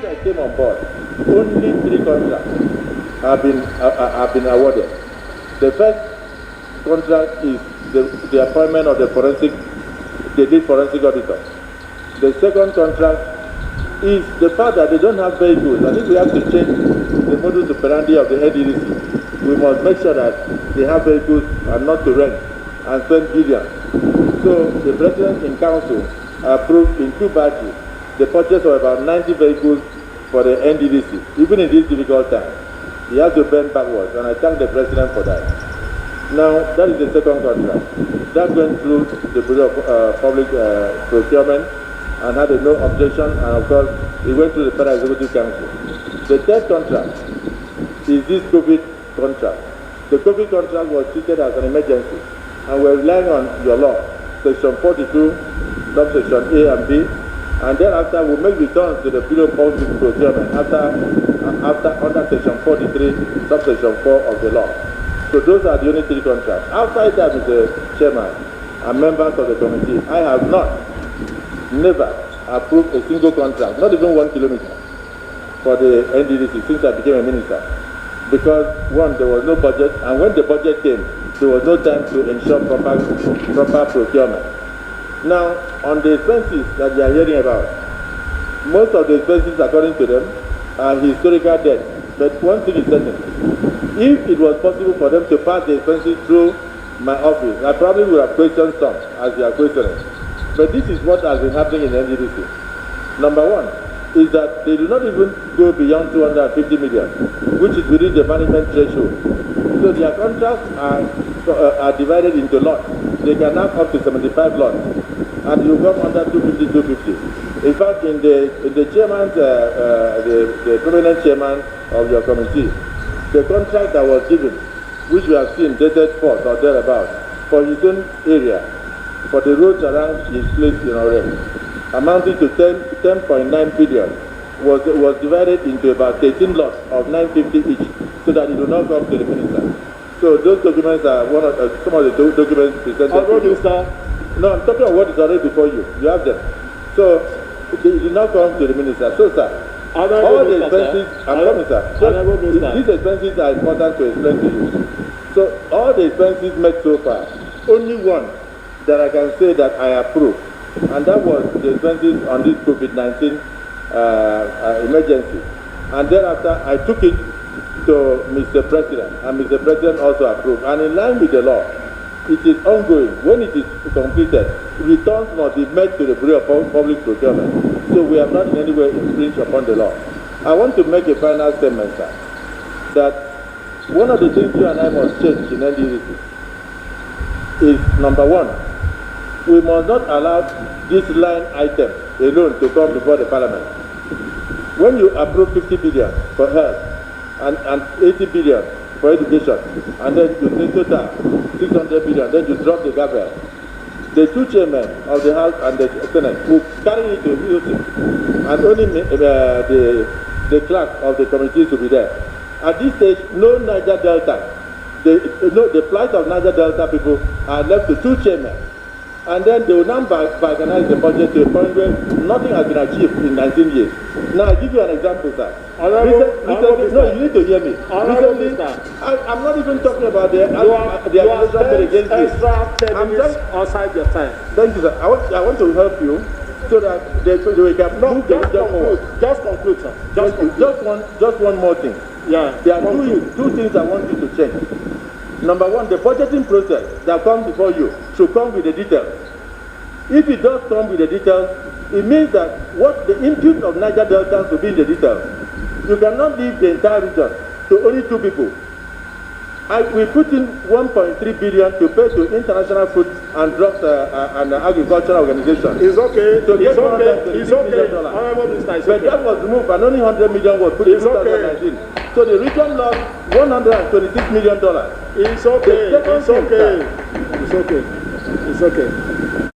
I came on board, only 3 contracts have been awarded. The first contract is the appointment of the lead forensic auditor. The second contract is the fact that they don't have vehicles. I think we have to change the modus operandi of the NDDC. We must make sure that they have vehicles and not to rent and spend billions. So the President in Council approved in 2 batches the purchase of about 90 vehicles for the NDDC. Even in this difficult time, he has to bend backwards, and I thank the President for that. Now, that is the second contract. That went through the Bureau of Public Procurement and had a no objection, and of course, it went through the Federal Executive Council. The third contract is this COVID contract. The COVID contract was treated as an emergency, and we're relying on your law, Section 42, subsection A and B, and thereafter we'll make returns to the Bureau of Public Procurement under Section 43, subsection 4 of the law. So those are the only 3 contracts. Outside that, Mr. Chairman and members of the committee, I have never approved a single contract, not even 1 kilometer, for the NDDC since I became a minister. Because, one, there was no budget, and when the budget came, there was no time to ensure proper procurement. Now, on the expenses that you are hearing about, most of the expenses, according to them, are historical debts. But one thing is certain. If it was possible for them to pass the expenses through my office, I probably would have questioned some, as you are questioning. But this is what has been happening in NDDC. Number one is that they do not even go beyond 250 million, which is within the management threshold. So their contracts are divided into lots. They can have up to 75 lots, and you come under 250, 250. In fact, in the chairman, the permanent chairman of your committee, the contract that was given, which we have seen dated 4th or thereabouts, for his own area, for the roads around his place in Orem, amounting to 10.9 billion, was divided into about 13 lots of 950 each, so that it will not come to the minister. So those documents are some of the documents presented to you. No, I'm talking about what is already before you. You have them. So it did not come to the minister. So, sir, all the expenses, I'm coming, sir. These expenses are important to explain to you. So all the expenses made so far, only one that I can say that I approve, and that was the expenses on this COVID-19 emergency. And thereafter, I took it to Mr. President, and Mr. President also approved. And in line with the law, it is ongoing. When it is completed, returns must be made to the Bureau of Public Procurement. So we have not in any way infringed upon the law. I want to make a final statement, sir, that one of the things you and I must change in NDDC is, number one, we must not allow this line item alone to come before the Parliament. When you approve 50 billion for health and 80 billion for education, and then you take total 600 billion, then you drop the gavel, the 2 chairmen of the House and the Senate will carry it to music, and only the clerk of the committees will be there. At this stage, no Niger Delta, the plight of Niger Delta people are left to 2 chairmen. And then they will now organize the budget to a point where nothing has been achieved in 19 years. Now, I'll give you an example, sir. Recently, no, you need to hear me. Recently, I'm not even talking about the accusation against you. I'm just outside your time. Thank you, sir. I want to help you so that we can move the region forward. Just conclude, sir. Just one more thing. Yeah. There are two things I want you to change. Number one, the budgeting process that comes before you should come with the details. If it does come with the details, it means that what the input of Niger Delta will be in the details. You cannot leave the entire region to only 2 people. We put in 1.3 billion to pay to International Food and Drugs and Agricultural Organization. It's okay. So it's okay. It's okay. But that was removed, and only 100 million was put in 2019. So the region lost $126 million. It's okay. It's okay. It's okay. It's okay.